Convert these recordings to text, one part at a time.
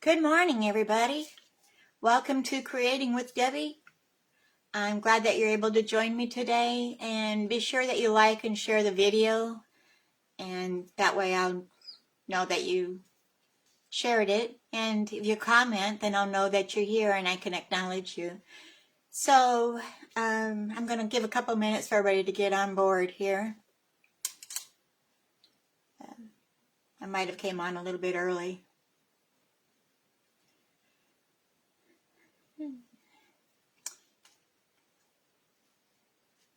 Good morning, everybody. Welcome to Creating with Debbie. I'm glad that you're able to join me today, and be sure that you like and share the video, and that way I'll know that you shared it. And if you comment, then I'll know that you're here and I can acknowledge you. So I'm going to give a couple minutes for everybody to get on board here. I might have came on a little bit early.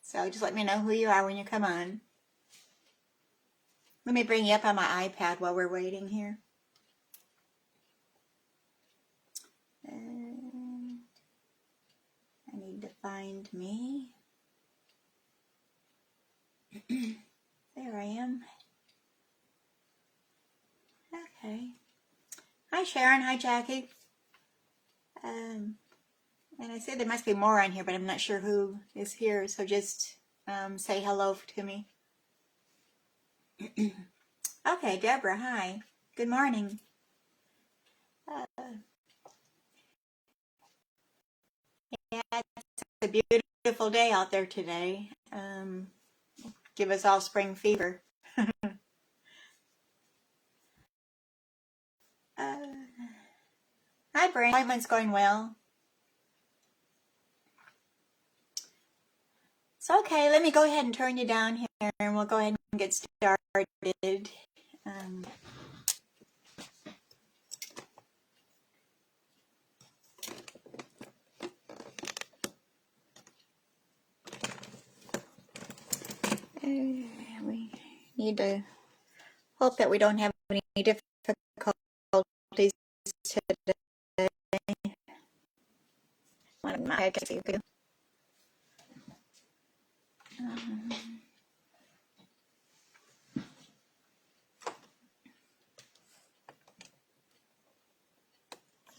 So just let me know who you are when you come on. Let me bring you up on my iPad while we're waiting here. And I need to find me. There I am. Okay. Hi Sharon, hi Jackie. And I said there must be more on here, but I'm not sure who is here, so just say hello to me. Okay, Deborah, hi. Good morning. Yeah, it's a beautiful day out there today. Give us all spring fever. Hi, Brent. Appointment's going well. So, okay, let me go ahead and turn you down here, and we'll go ahead and get started. We need to hope that we don't have any difficulties today. I guess you could.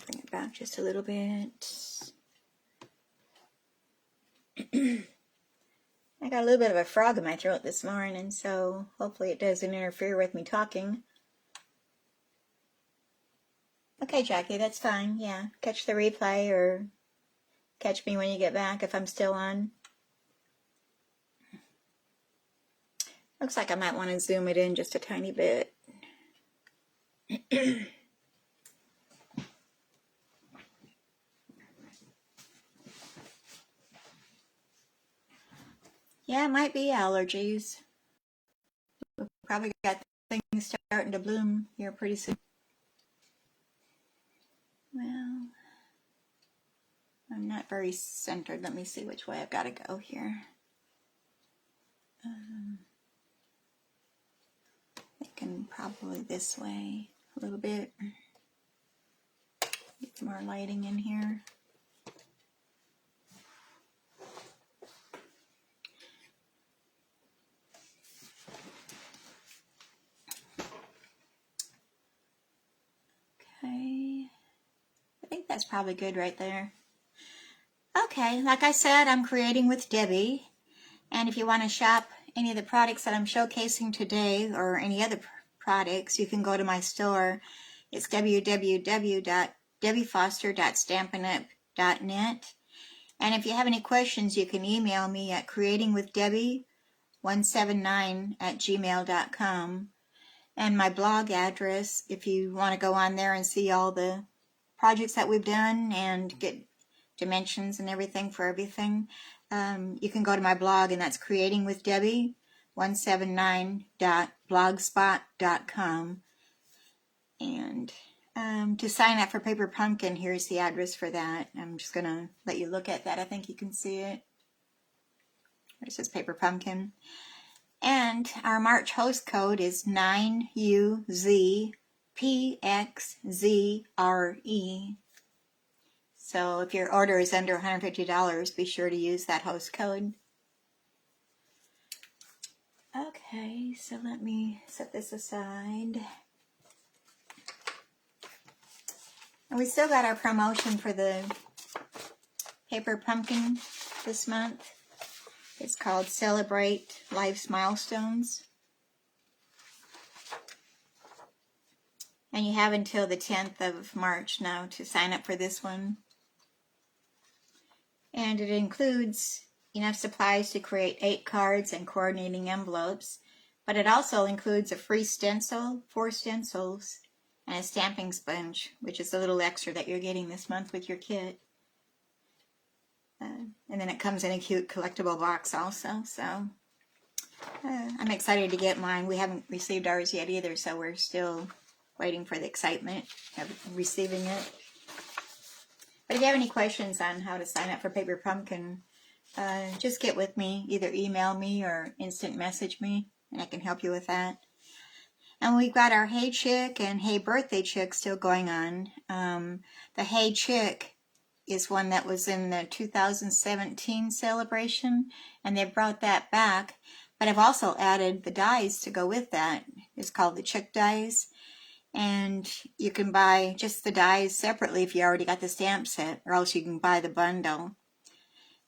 Bring it back just a little bit. I got a little bit of a frog in my throat this morning, so hopefully it doesn't interfere with me talking. Okay, Jackie, that's fine. Yeah, catch the replay or catch me when you get back if I'm still on. Looks like I might want to zoom it in just a tiny bit. Yeah, it might be allergies. We've probably got things starting to bloom here pretty soon. Well, I'm not very centered. Let me see which way I've got to go here. Thinking probably this way a little bit. Get some more lighting in here. Okay, I think that's probably good right there. Okay, like I said, I'm creating with Debbie, and if you want to shop any of the products that I'm showcasing today or any other products, you can go to my store. It's www.debbiefoster.stampinup.net, and if you have any questions, you can email me at creatingwithdebbie179@gmail.com. And my blog address, if you want to go on there and see all the projects that we've done and get dimensions and everything for everything, you can go to my blog, and that's creatingwithdebbie179.blogspot.com. And to sign up for Paper Pumpkin, here's the address for that. I'm just going to let you look at that. I think you can see it. It says Paper Pumpkin. And our March host code is 9UZPXZRE. So if your order is under $150, be sure to use that host code. Okay, so let me set this aside. And we still got our promotion for the Paper Pumpkin this month. It's called Celebrate Life's Milestones. And you have until the 10th of March now to sign up for this one. And it includes enough supplies to create 8 cards and coordinating envelopes, but it also includes a free stencil, 4 stencils, and a stamping sponge, which is a little extra that you're getting this month with your kit. And then it comes in a cute collectible box also, so I'm excited to get mine. We haven't received ours yet either, so we're still waiting for the excitement of receiving it. But if you have any questions on how to sign up for Paper Pumpkin, just get with me. Either email me or instant message me, and I can help you with that. And we've got our Hey Chick and Hey Birthday Chick still going on. The Hey Chick is one that was in the 2017 celebration, and they brought that back. But I've also added the dies to go with that. It's called the Chick dies. And you can buy just the dies separately if you already got the stamp set, or else you can buy the bundle.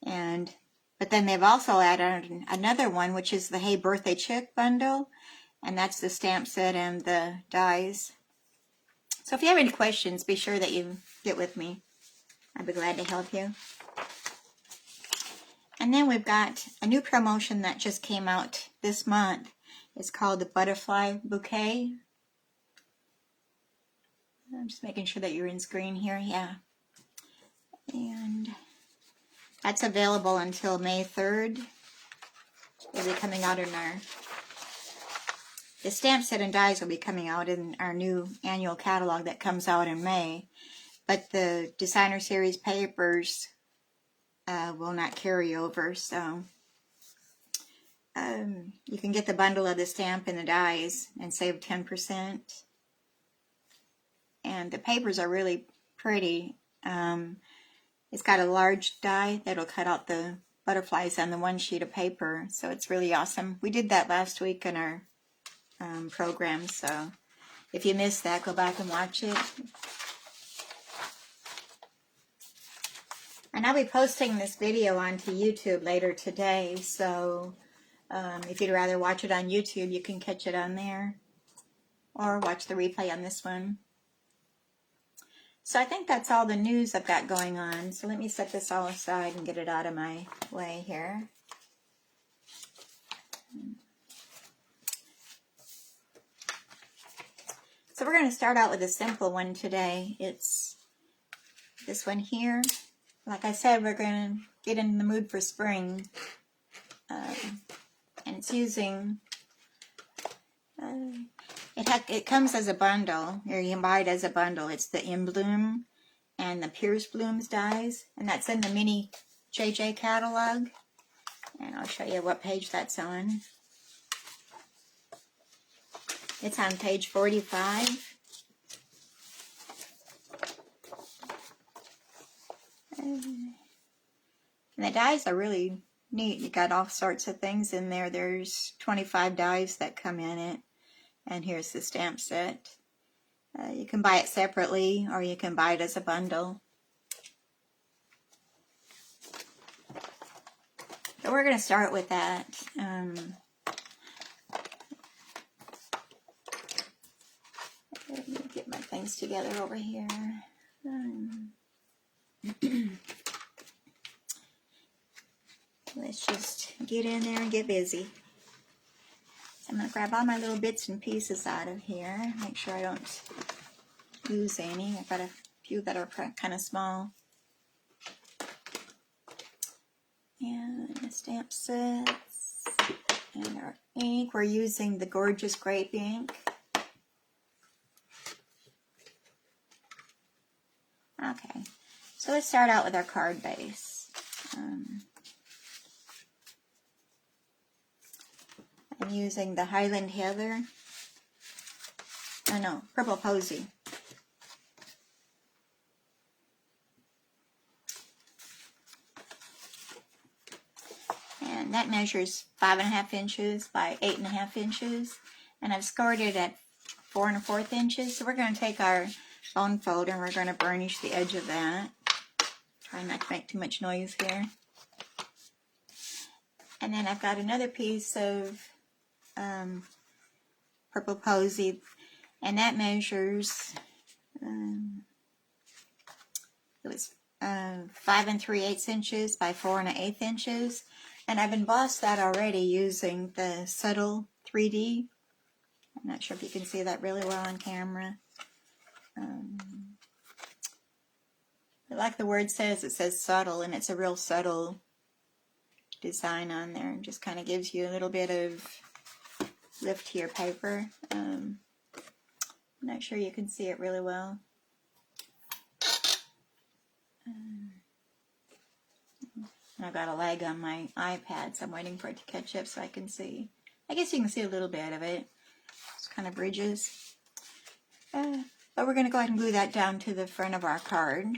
But then they've also added another one, which is the Hey Birthday Chick bundle, and that's the stamp set and the dies. So if you have any questions, be sure that you get with me. I'd be glad to help you. And then we've got a new promotion that just came out this month. It's called the Butterfly Bouquet. I'm just making sure that you're in screen here, yeah. And that's available until May 3rd. It'll be coming out in the stamp set and dies will be coming out in our new annual catalog that comes out in May. But the designer series papers will not carry over, so you can get the bundle of the stamp and the dies and save 10%. And the papers are really pretty. It's got a large die that'll cut out the butterflies on the one sheet of paper, so it's really awesome. We did that last week in our program, so if you missed that, go back and watch it. And I'll be posting this video onto YouTube later today, so if you'd rather watch it on YouTube, you can catch it on there, or watch the replay on this one. So I think that's all the news I've got going on. So let me set this all aside and get it out of my way here. So we're going to start out with a simple one today. It's this one here. Like I said, we're going to get in the mood for spring. And it's using... It comes as a bundle, or you can buy it as a bundle. It's the In Bloom and the Pierce Blooms dies, and that's in the mini JJ catalog. And I'll show you what page that's on. It's on page 45. And the dies are really neat. You got all sorts of things in there. There's 25 dies that come in it. And here's the stamp set. You can buy it separately, or you can buy it as a bundle. So we're going to start with that. Let me get my things together over here. Let's just get in there and get busy. I'm going to grab all my little bits and pieces out of here. Make sure I don't lose any. I've got a few that are kind of small. And the stamp sets. And our ink. We're using the gorgeous grape ink. Okay. So let's start out with our card base. I'm using the Highland Heather. Oh no, Purple Posy. And that measures 5.5 inches by 8.5 inches. And I've scored it at 4 1/4 inches. So we're going to take our bone folder and we're going to burnish the edge of that. Try not to make too much noise here. And then I've got another piece of Purple Posy. And that measures, it was 5 3/8 inches by 4 1/8 inches. And I've embossed that already using the Subtle 3D. I'm not sure if you can see that really well on camera. But like the word says, it says subtle, and it's a real subtle design on there. It just kind of gives you a little bit of lift to your paper. I'm not sure you can see it really well. I've got a lag on my iPad, so I'm waiting for it to catch up so I can see. I guess you can see a little bit of it. It's kind of bridges. But we're going to go ahead and glue that down to the front of our card.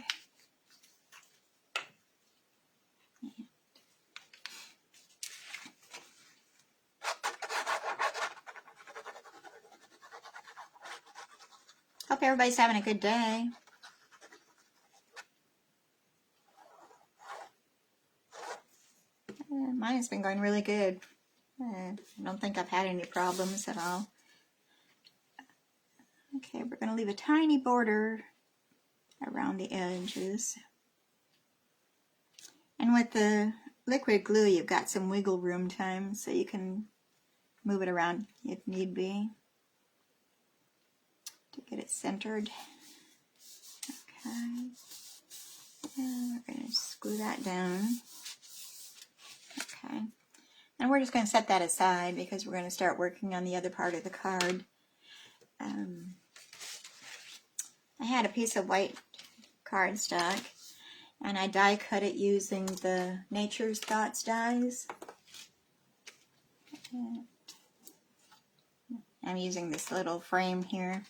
Hope everybody's having a good day. Mine has been going really good. I don't think I've had any problems at all. Okay, we're going to leave a tiny border around the edges. And with the liquid glue, you've got some wiggle room time, so you can move it around if need be to get it centered. Okay, and we're going to just glue that down. Okay, and we're just going to set that aside because we're going to start working on the other part of the card. I had a piece of white cardstock, and I die cut it using the Nature's Thoughts dies. I'm using this little frame here,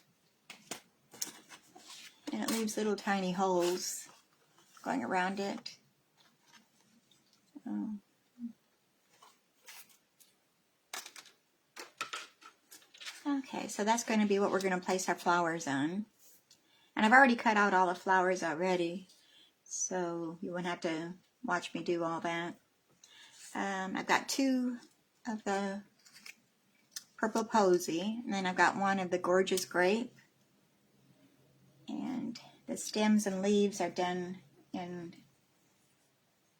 and it leaves little tiny holes going around it. Okay, so that's going to be what we're going to place our flowers on. And I've already cut out all the flowers already, so you won't have to watch me do all that. I've got 2 of the Purple Posy, and then I've got 1 of the Gorgeous Grape. And the stems and leaves are done in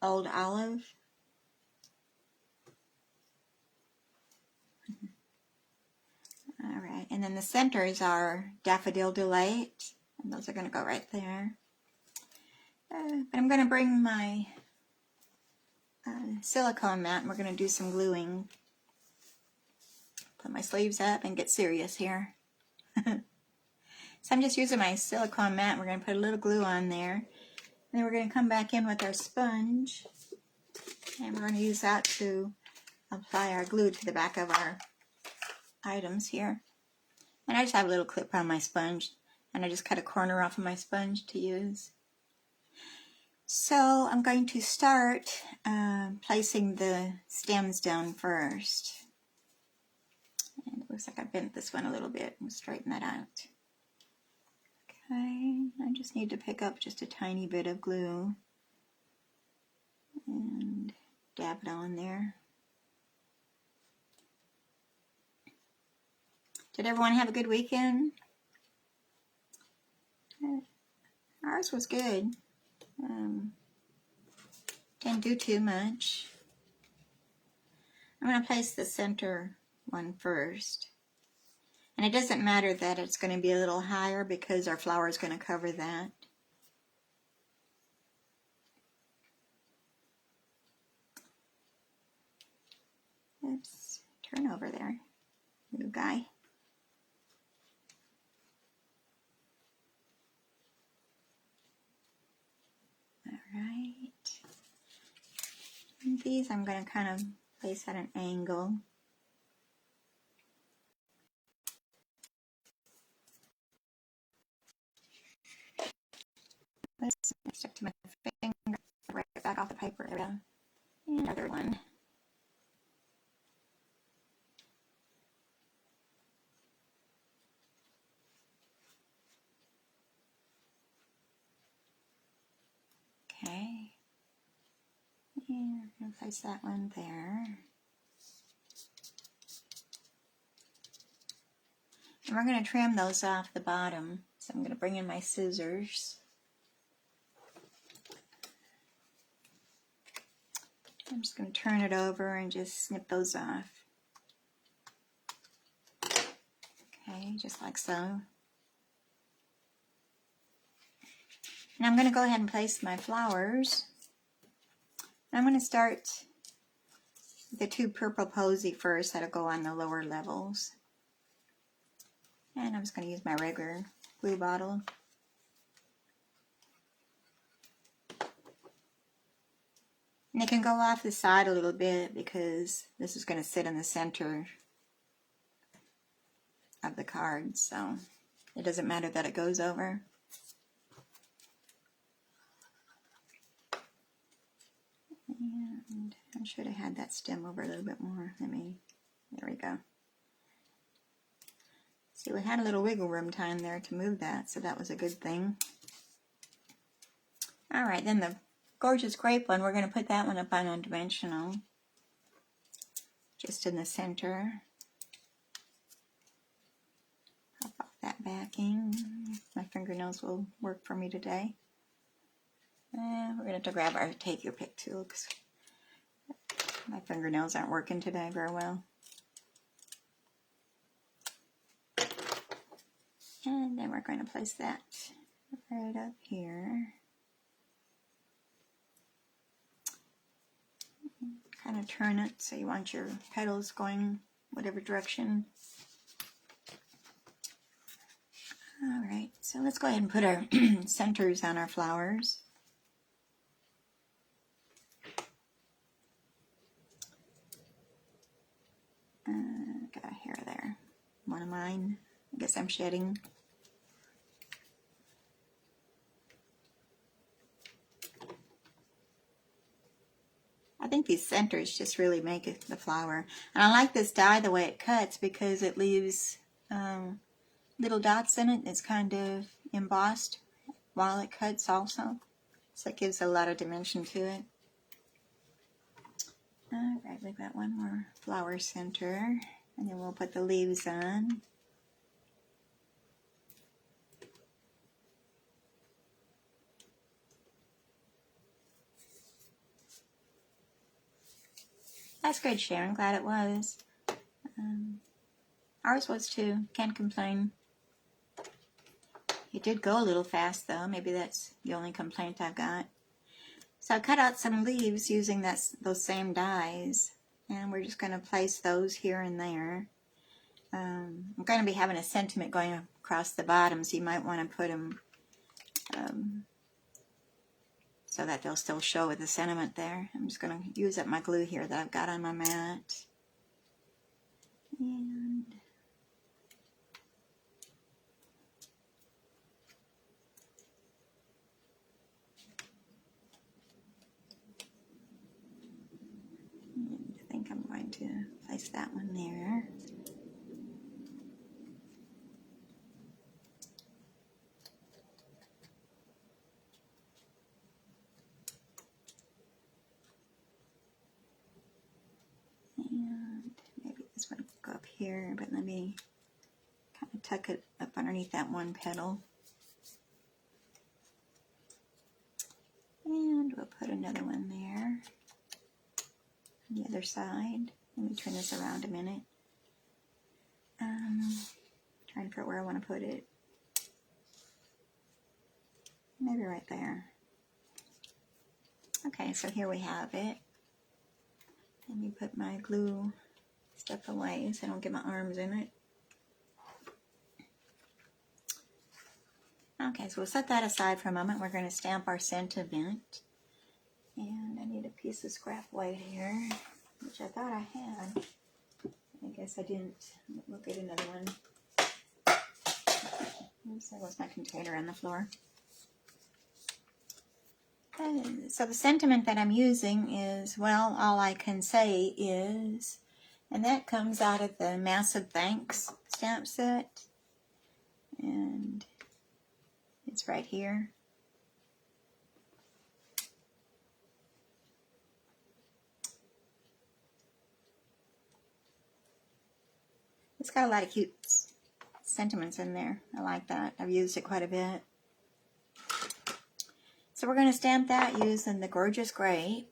Old Olive. All right, and then the centers are Daffodil Delight, and those are going to go right there. But I'm going to bring my silicone mat, and we're going to do some gluing. Put my sleeves up and get serious here. So I'm just using my silicone mat, and we're going to put a little glue on there. And then we're going to come back in with our sponge, and we're going to use that to apply our glue to the back of our items here. And I just have a little clip on my sponge, and I just cut a corner off of my sponge to use. So I'm going to start placing the stems down first. And it looks like I bent this one a little bit and straighten that out. Okay, I just need to pick up just a tiny bit of glue and dab it on there. Did everyone have a good weekend? Ours was good. Didn't do too much. I'm going to place the center one first. And it doesn't matter that it's going to be a little higher because our flower is going to cover that. Oops, turn over there, little guy. Alright. And these I'm going to kind of place at an angle. Let's stick to my finger right back off the paper area. And another one. Okay. And we're going to place that one there. And we're going to trim those off the bottom. So I'm going to bring in my scissors. I'm just going to turn it over and just snip those off. Okay, just like so. And I'm going to go ahead and place my flowers. I'm going to start with the two purple posy first that'll go on the lower levels. And I'm just going to use my regular glue bottle. And it can go off the side a little bit because this is going to sit in the center of the card, so it doesn't matter that it goes over. And I should have had that stem over a little bit more. There we go. See, we had a little wiggle room time there to move that, so that was a good thing. All right, then the gorgeous grape one, we're going to put that one up on undimensional, just in the center. Pop off that backing. My fingernails will work for me today. And we're going to have to grab our take your pick tool because my fingernails aren't working today very well. And then we're going to place that right up here. Kind of turn it so you want your petals going whatever direction. Alright, so let's go ahead and put our centers on our flowers. Got a hair there. One of mine. I guess I'm shedding. I think these centers just really make it the flower. And I like this die the way it cuts because it leaves little dots in it. It's kind of embossed while it cuts also. So it gives a lot of dimension to it. Alright, we've got one more flower center. And then we'll put the leaves on. That's good, Sharon. Glad it was. Ours was too. Can't complain. It did go a little fast though. Maybe that's the only complaint I've got. So I cut out some leaves using those same dies. And we're just going to place those here and there. I'm going to be having a sentiment going across the bottom, so you might want to put them so that they'll still show with the sentiment there. I'm just going to use up my glue here that I've got on my mat. And I think I'm going to place that one there. And maybe this one will go up here, but let me kind of tuck it up underneath that one petal. And we'll put another one there on the other side. Let me turn this around a minute. Trying to figure out where I want to put it. Maybe right there. Okay, so here we have it. Let me put my glue stuff away so I don't get my arms in it. Okay, so we'll set that aside for a moment. We're going to stamp our sentiment. And I need a piece of scrap white here, which I thought I had. I guess I didn't. We'll get another one. Oops, there was my container on the floor. So the sentiment that I'm using is, well, all I can say is, and that comes out of the Massive Thanks stamp set. And it's right here. It's got a lot of cute sentiments in there. I like that. I've used it quite a bit. So we're going to stamp that using the Gorgeous Grape.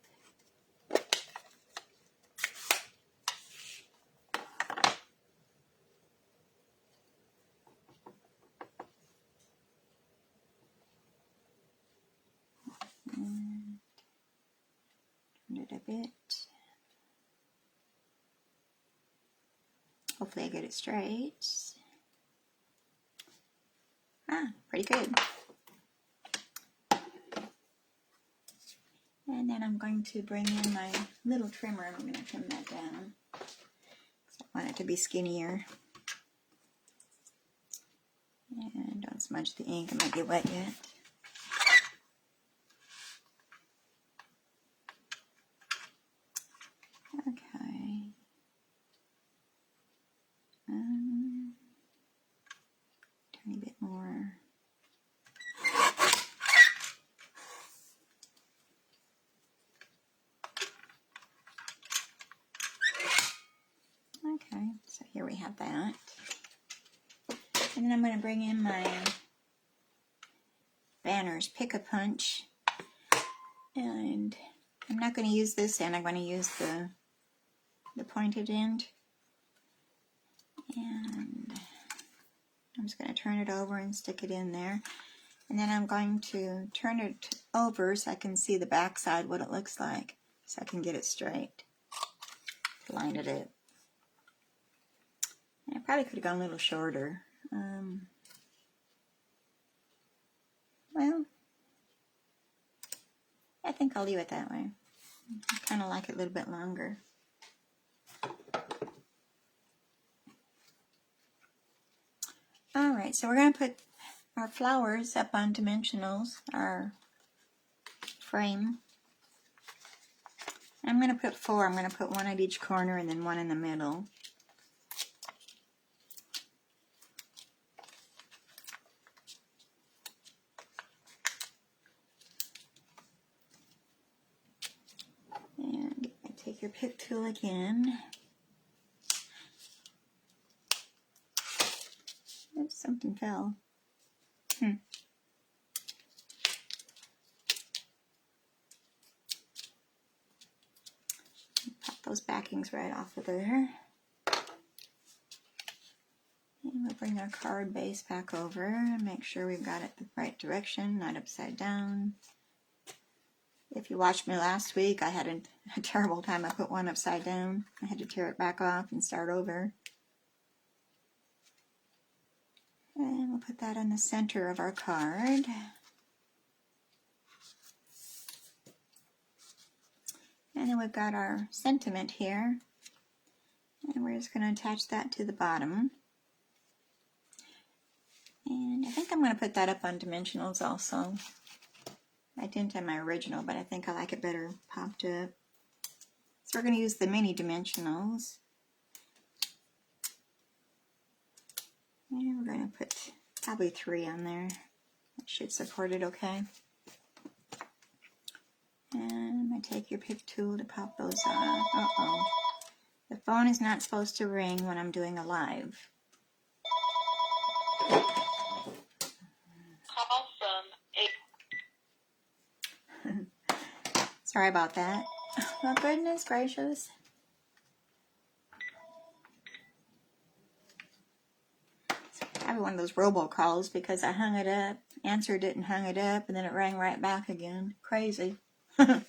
And turn it a bit. Hopefully I get it straight. Pretty good. And then I'm going to bring in my little trimmer and I'm going to trim that down. I want it to be skinnier. And don't smudge the ink, it might get wet yet. Okay. Tiny bit more. Okay, so here we have that. And then I'm going to bring in my Banners Pick-a-Punch. And I'm not going to use this end, I'm going to use the pointed end. And I'm just going to turn it over and stick it in there. And then I'm going to turn it over so I can see the back side, what it looks like, so I can get it straight. Line it up. And I probably could have gone a little shorter. Well, I think I'll leave it that way. I kind of like it a little bit longer. Alright, so we're going to put our flowers up on dimensionals, our frame. I'm going to put 4. I'm going to put 1 at each corner and then 1 in the middle. And take your pick tool again. Oops, something fell. Pop those backings right off of there. And we'll bring our card base back over and make sure we've got it the right direction, not upside down. If you watched me last week, I had a terrible time. I put one upside down. I had to tear it back off and start over. And we'll put that in the center of our card. And then we've got our sentiment here. And we're just going to attach that to the bottom. And I think I'm going to put that up on dimensionals also. I didn't have my original, but I think I like it better popped up. So we're going to use the mini dimensionals. And we're going to put probably 3 on there. That should support it okay. And I'm going to take your pick tool to pop those off. Uh-oh. The phone is not supposed to ring when I'm doing a live. Call from Sorry about that. Oh, goodness gracious. I have one of those robocalls because I hung it up, answered it and hung it up, and then it rang right back again. Crazy. I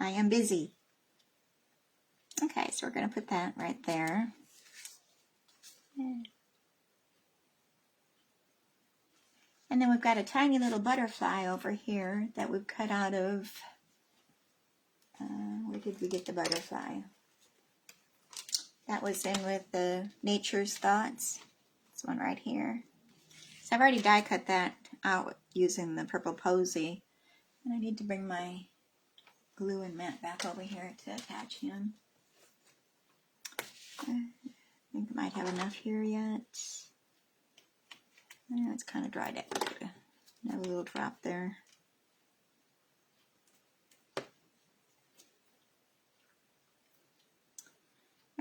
am busy. Okay, so we're going to put that right there. And then we've got a tiny little butterfly over here that we've cut out of, where did we get the butterfly? That was in with the Nature's Thoughts. This one right here. So I've already die cut that out using the purple posy. And I need to bring my glue and mat back over here to attach him. I think I might have enough here yet. Yeah, it's kind of dried out. Have a little drop there.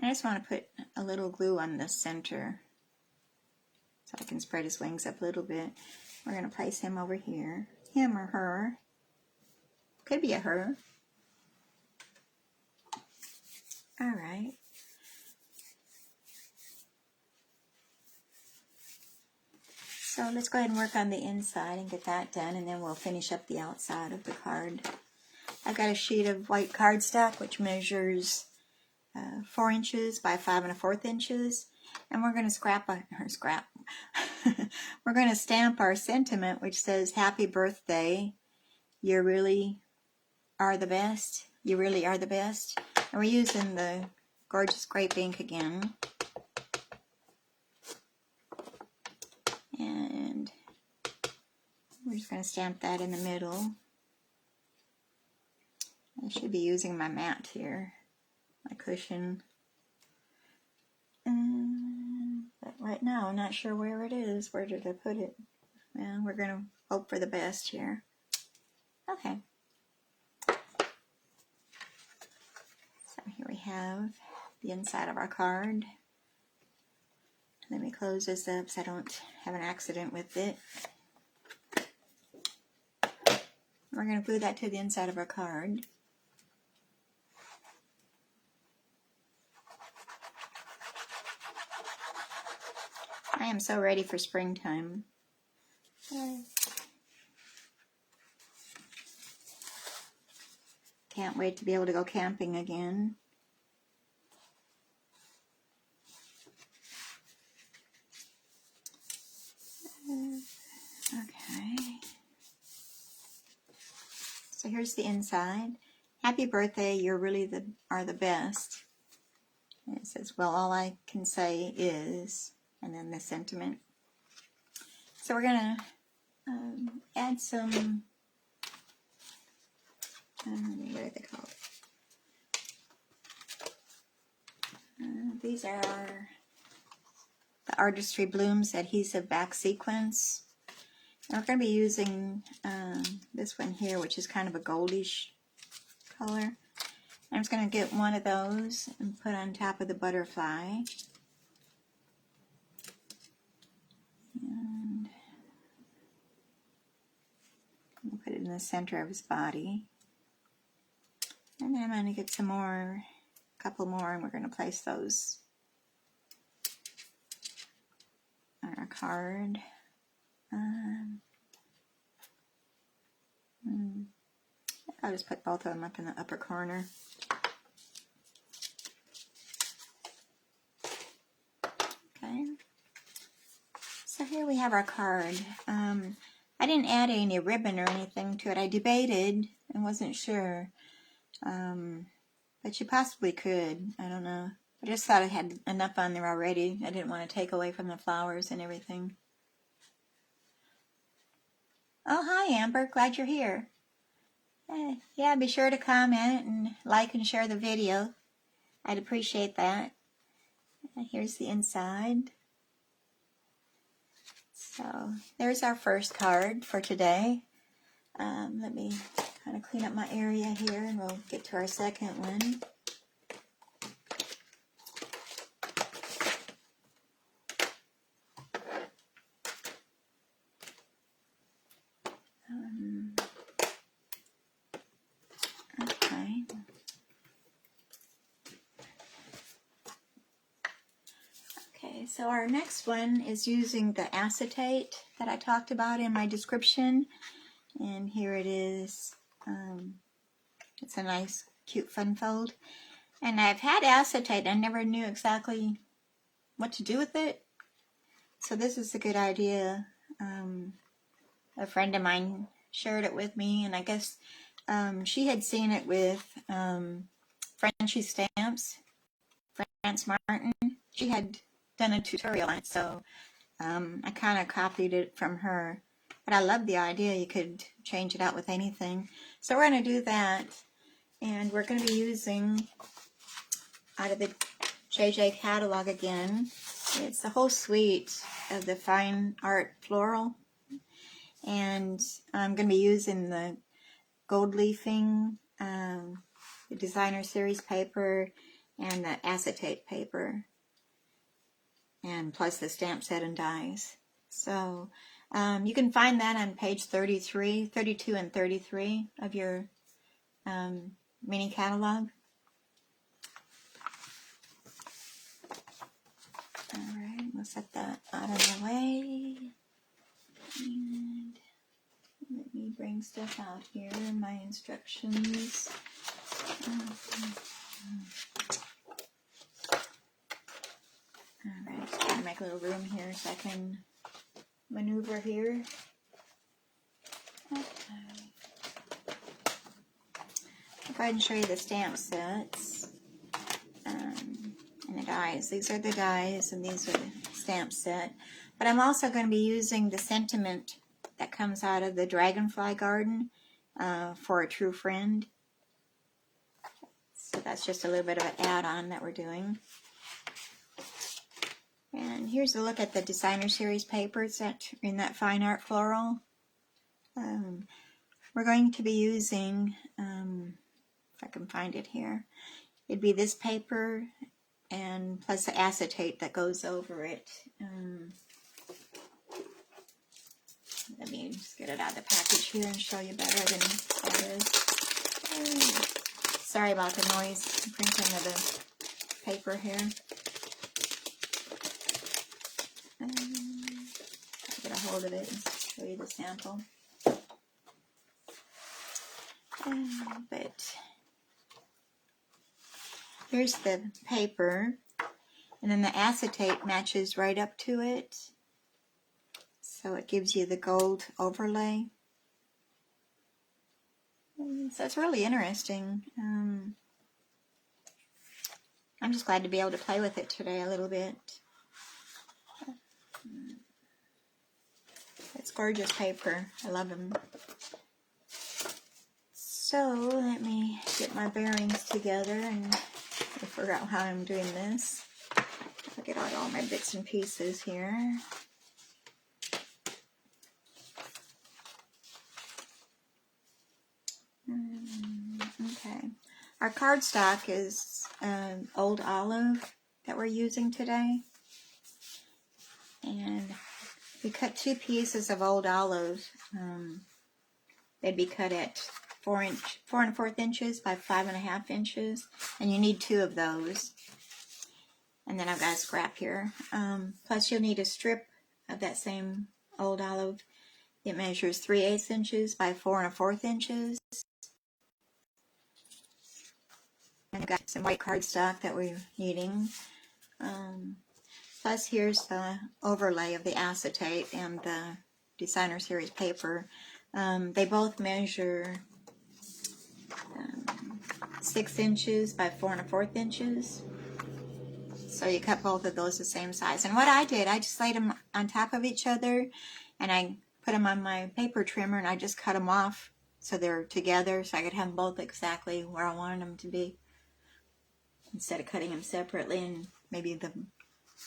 And I just want to put a little glue on the center so I can spread his wings up a little bit. We're going to place him over here. Him or her. Could be a her. Alright. So let's go ahead and work on the inside and get that done, and then we'll finish up the outside of the card. I've got a sheet of white cardstock which measures 4 inches by 5 1/4 inches, and we're going to we're going to stamp our sentiment, which says, "Happy birthday, you really are the best, you really are the best." And we're using the gorgeous grape ink again. And we're just going to stamp that in the middle. I should be using my mat here, my cushion. But right now I'm not sure where it is. Where did I put it? Well, we're going to hope for the best here. Okay. So here we have the inside of our card. Let me close this up so I don't have an accident with it. We're going to glue that to the inside of our card. I am so ready for springtime. Can't wait to be able to go camping again. Okay. So here's the inside. Happy birthday, you're really are the best. And it says, well, all I can say is, and then the sentiment. So we're going to add some, what are they called? These are the Artistry Blooms Adhesive-Backed sequence. And we're going to be using this one here, which is kind of a goldish color. I'm just going to get one of those and put on top of the butterfly. And we'll put it in the center of his body. And then I'm going to get some more, a couple more, and we're going to place those on our card. I'll just put both of them up in the upper corner. Okay. So here we have our card. I didn't add any ribbon or anything to it. I debated and wasn't sure. But you possibly could. I don't know. I just thought I had enough on there already. I didn't want to take away from the flowers and everything. Oh, hi, Amber. Glad you're here. Yeah, be sure to comment and like and share the video. I'd appreciate that. Here's the inside. So there's our first card for today. Let me kind of clean up my area here and we'll get to our second one. So our next one is using the acetate that I talked about in my description. And here it is. It's a nice, cute fun fold. And I've had acetate. I never knew exactly what to do with it. So this is a good idea. A friend of mine shared it with me. And I guess she had seen it with Frenchy Stamps. France Martin. She had done a tutorial on it, so I kind of copied it from her. But I love the idea. You could change it out with anything. So we're going to do that. And we're going to be using, out of the JJ catalog again, it's a whole suite of the Fine Art Floral. And I'm going to be using the Gilded Leafing, the Designer Series paper, and the acetate paper, and plus the stamp set and dies. So you can find that on page 32 and 33 of your mini catalog. Alright, we'll set that out of the way. And let me bring stuff out here, my instructions. Alright, just trying to make a little room here so I can maneuver here. Okay. I'll go ahead and show you the stamp sets and the dies. These are the dies and these are the stamp set. But I'm also going to be using the sentiment that comes out of the Dragonfly Garden for a true friend. So that's just a little bit of an add-on that we're doing. And here's a look at the Designer Series papers that in that Fine Art Floral. We're going to be using, if I can find it here, it'd be this paper and plus the acetate that goes over it. Let me just get it out of the package here and show you better than that is. Sorry about the noise printing of the paper here. I'll get a hold of it and show you the sample. But here's the paper, and then the acetate matches right up to it. So it gives you the gold overlay. So it's really interesting. I'm just glad to be able to play with it today a little bit. It's gorgeous paper. I love them. So let me get my bearings together and figure out how I'm doing this. I'll get out all my bits and pieces here. Okay, our cardstock is Old Olive that we're using today, and we cut 2 pieces of Old Olive. They'd be cut at 4 1/4 inches by 5 1/2 inches, and you need 2 of those. And then I've got a scrap here. Plus you'll need a strip of that same Old Olive. It measures 3/8 inches by 4 1/4 inches. And I've got some white cardstock that we're needing. Plus here's the overlay of the acetate and the Designer Series paper. They both measure 6 inches by 4 1/4 inches. So you cut both of those the same size. And what I did, I just laid them on top of each other, and I put them on my paper trimmer, and I just cut them off so they're together, so I could have them both exactly where I wanted them to be, instead of cutting them separately, and maybe the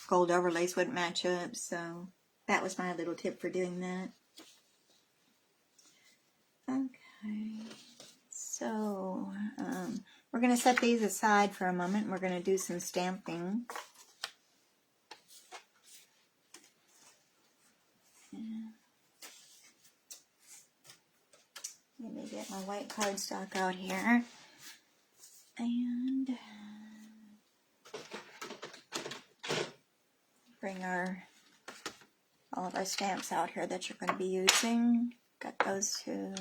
gold overlays wouldn't match up. So that was my little tip for doing that. Okay, so we're going to set these aside for a moment. We're going to do some stamping. Let me get my white cardstock out here. And bring all of our stamps out here that you're going to be using. Got those to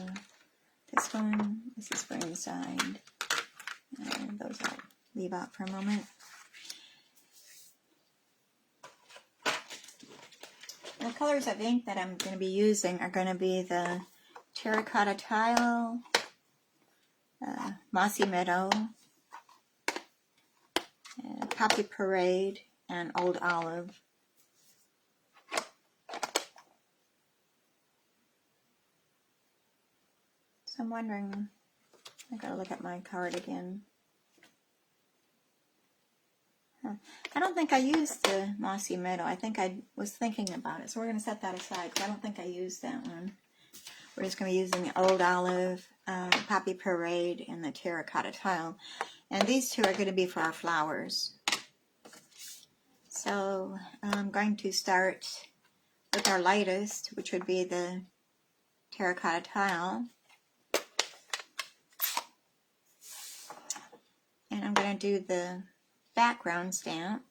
this one. This is for inside. And those I'll leave out for a moment. The colors of ink that I'm going to be using are going to be the Terracotta Tile, Mossy Meadow, Poppy Parade, and Old Olive. So I'm wondering, I gotta look at my card again. I don't think I used the Mossy Meadow. I think I was thinking about it. So we're going to set that aside because I don't think I used that one. We're just going to be using the Old Olive, Poppy Parade, and the Terracotta Tile. And these two are going to be for our flowers. So I'm going to start with our lightest, which would be the Terracotta Tile. And I'm going to do the background stamp.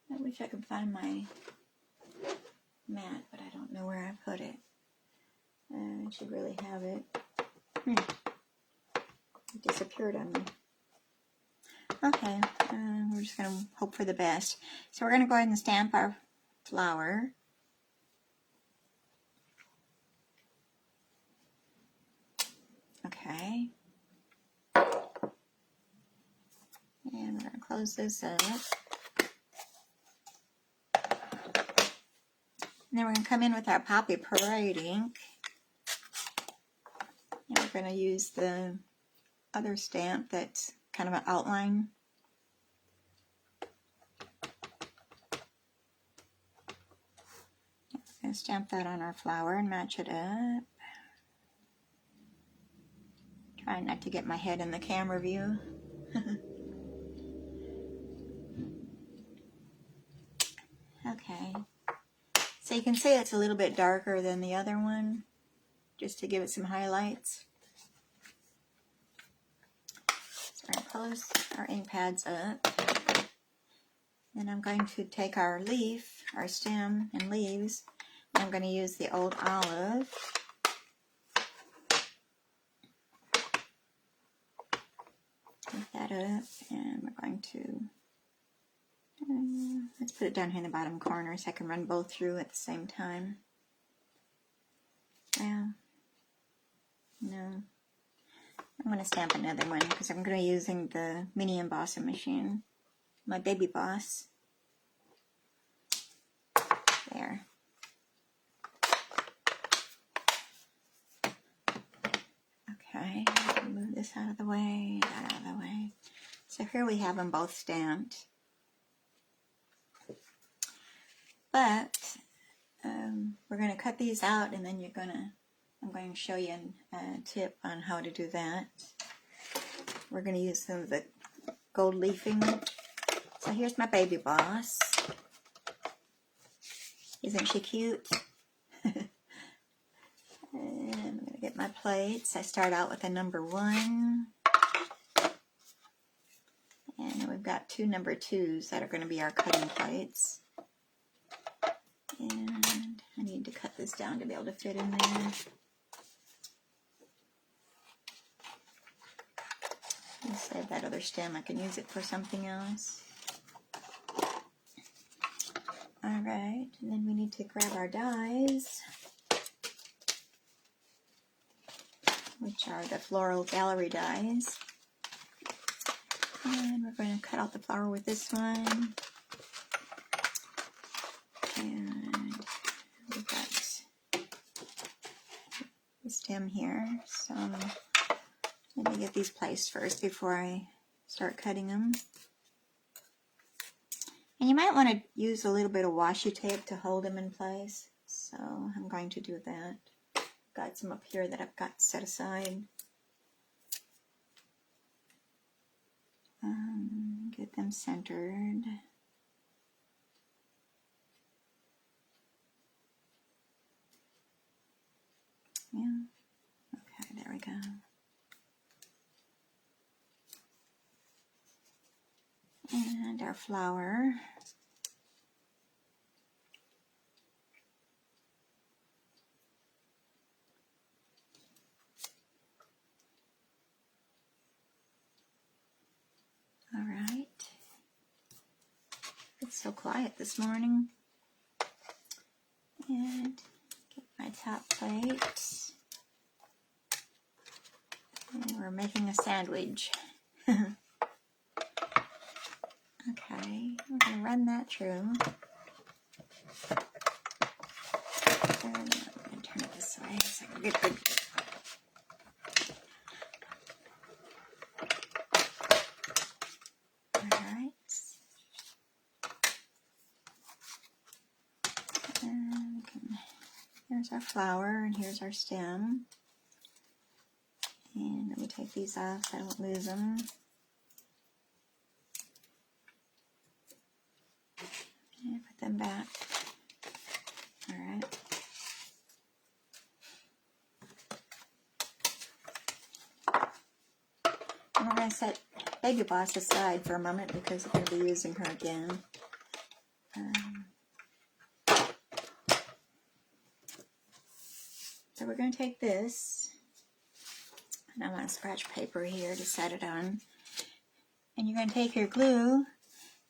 I wish I could find my mat, but I don't know where I put it. I should really have it. It disappeared on me. Okay, we're just going to hope for the best. So we're going to go ahead and stamp our flower. Okay. And we're going to close this up. And then we're going to come in with our Poppy Parade ink. And we're going to use the other stamp that's kind of an outline. I'm going to stamp that on our flower and match it up. Trying not to get my head in the camera view. Okay. So you can see it's a little bit darker than the other one, just to give it some highlights. So we're going to close our ink pads up. Then I'm going to take our leaf, our stem and leaves, and I'm going to use the Old Olive. Take that up, and we're going to, let's put it down here in the bottom corner so I can run both through at the same time. Yeah. No. I'm going to stamp another one because I'm going to be using the mini embossing machine, my Baby Boss. There. Okay, move this out of the way, that out of the way. So here we have them both stamped. But we're going to cut these out, and then I'm going to show you a tip on how to do that. We're going to use some of the gold leafing. So here's my Baby Boss. Isn't she cute? And I'm going to get my plates. I start out with a number 1. And we've got 2 number 2s that are going to be our cutting plates. And I need to cut this down to be able to fit in there. I'll save that other stem. I can use it for something else. Alright, and then we need to grab our dies, which are the Floral Gallery dies. And we're going to cut out the flower with this one. And we've got the stem here, so let me get these placed first before I start cutting them. And you might want to use a little bit of washi tape to hold them in place, so I'm going to do that. Got some up here that I've got set aside. Get them centered. Yeah, okay, there we go. And our flower. All right. It's so quiet this morning. And get my top plate. And we're making a sandwich. Okay, we're going to run that through. And I'm going to turn it this way so I can get good. Alright. And we can Here's our flower, and here's our stem. And let me take these off so I don't lose them. And put them back. Alright. And we're going to set Baby Boss aside for a moment because we're going to be using her again. So we're going to take this, and I'm going to scratch paper here to set it on. And you're going to take your glue,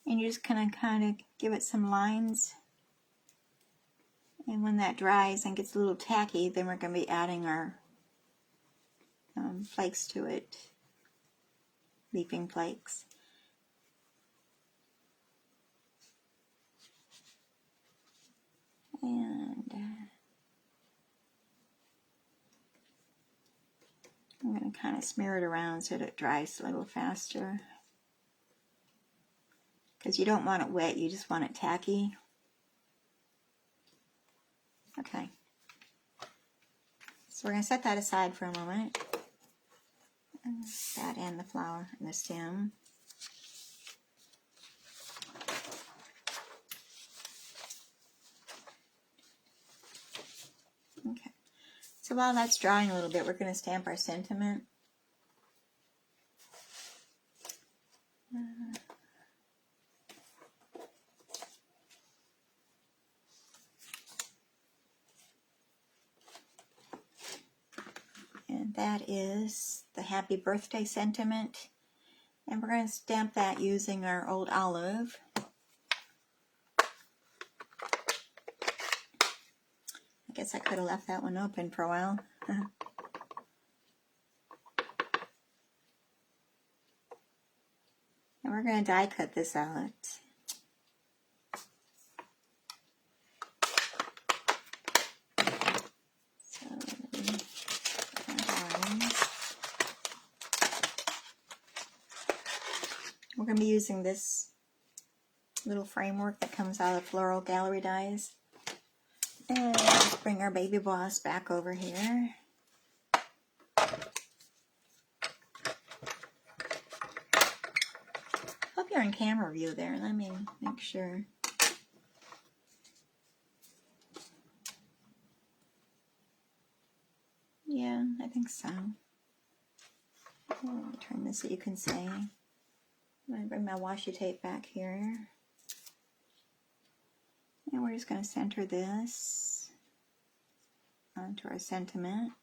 and you're just going to kind of give it some lines. And when that dries and gets a little tacky, then we're going to be adding our flakes to it, leafing flakes. And I'm going to kind of smear it around so that it dries a little faster. Because you don't want it wet, you just want it tacky. Okay. So we're going to set that aside for a moment. That and the flower and the stem. Okay. So while that's drying a little bit, we're going to stamp our sentiment. And that is the happy birthday sentiment. And we're going to stamp that using our old olive. I guess I could have left that one open for a while. And we're going to die cut this out. So, we're going to be using this little framework that comes out of Floral gallery dies. And let's bring our Baby Boss back over here. Hope you're in camera view there. Let me make sure. Yeah, I think so. Let me turn this so you can see. I'm going to bring my washi tape back here. And we're just going to center this onto our sentiment.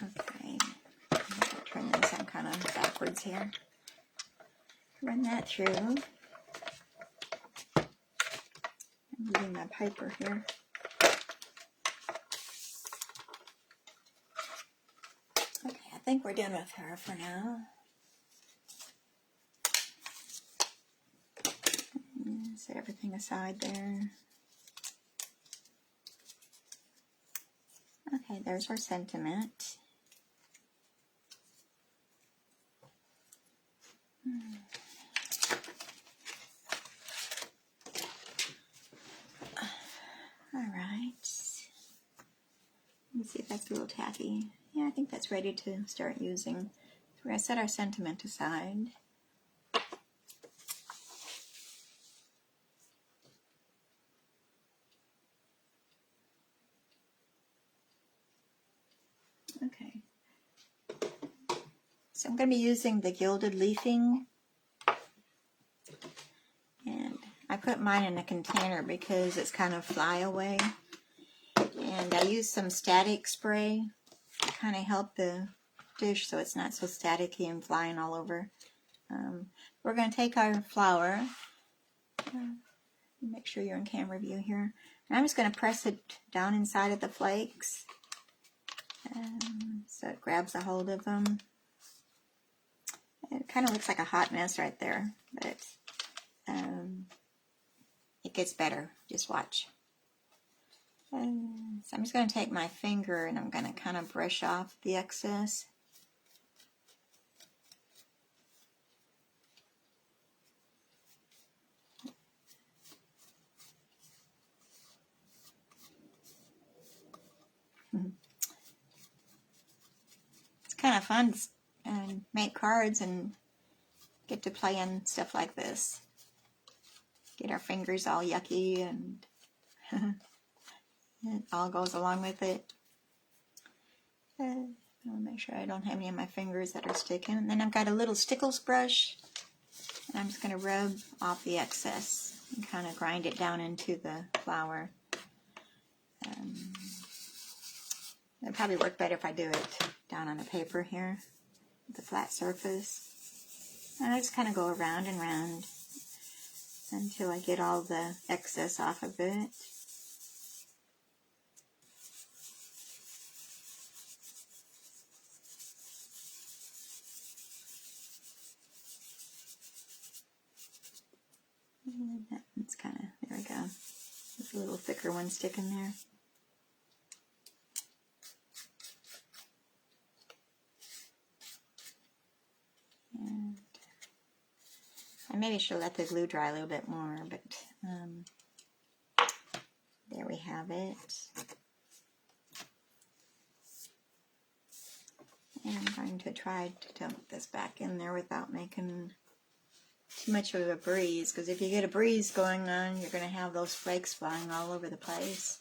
Okay, I'm going to turn this on kind of backwards here. Run that through. I'm using my paper here. Okay, I think we're done with her for now. Set everything aside there. Okay, there's our sentiment. Alright. Let me see if that's a little tacky. Yeah, I think that's ready to start using. So we're going to set our sentiment aside. Okay. So I'm going to be using the Gilded Leafing. And I put mine in a container because it's kind of fly away. And I used some static spray to kind of help the dish so it's not so staticky and flying all over. We're going to take our flower. Make sure you're in camera view here. And I'm just going to press it down inside of the flakes. So it grabs a hold of them. It kind of looks like a hot mess right there, but it gets better. Just watch. So I'm just going to take my finger and I'm going to kind of brush off the excess. It's kind of fun to make cards and get to play in stuff like this. Get our fingers all yucky and it all goes along with it. I'll make sure I don't have any of my fingers that are sticking. And then I've got a little Stickles brush. And I'm just going to rub off the excess and kind of grind it down into the flower. It'd probably work better if I do it down on the paper here, the flat surface. And I just kind of go around and round until I get all the excess off of it. And that's kind of, there we go. There's a little thicker one sticking there. And I maybe should let the glue dry a little bit more, but there we have it. And I'm going to try to dump this back in there without making too much of a breeze, because if you get a breeze going on, you're going to have those flakes flying all over the place.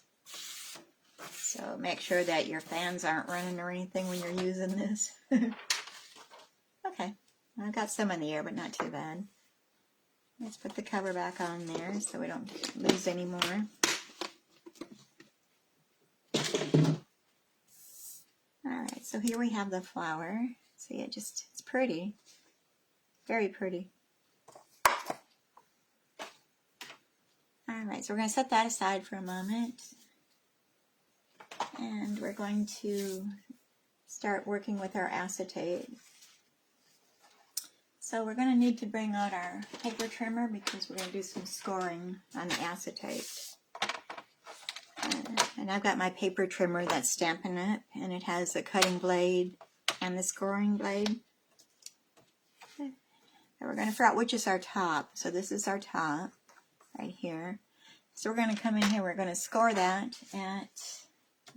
So make sure that your fans aren't running or anything when you're using this. Okay, I've got some in the air, but not too bad. Let's put the cover back on there so we don't lose any more. Alright, so here we have the flower. See, it's pretty. Very pretty. Alright, so we're going to set that aside for a moment. And we're going to start working with our acetate. So we're going to need to bring out our paper trimmer because we're going to do some scoring on the acetate. And I've got my paper trimmer that's Stampin' Up, and it has a cutting blade and the scoring blade. And we're going to figure out which is our top. So this is our top right here. So we're going to come in here, we're going to score that at,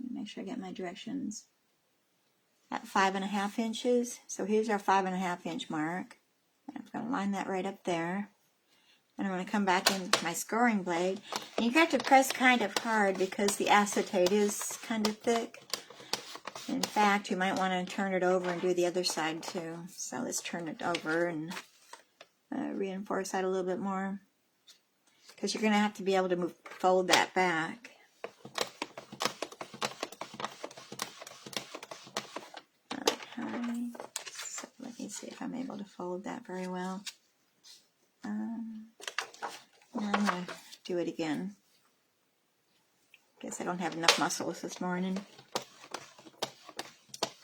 let me make sure I get my directions, at 5.5 inches. So here's our 5.5 inch mark. I'm going to line that right up there. And I'm going to come back in with my scoring blade. And you have to press kind of hard because the acetate is kind of thick. In fact, you might want to turn it over and do the other side too. So let's turn it over and reinforce that a little bit more. Because you're going to have to be able to fold that back. Okay. So let me see if I'm able to fold that very well. Now I'm going to do it again. Guess I don't have enough muscles this morning.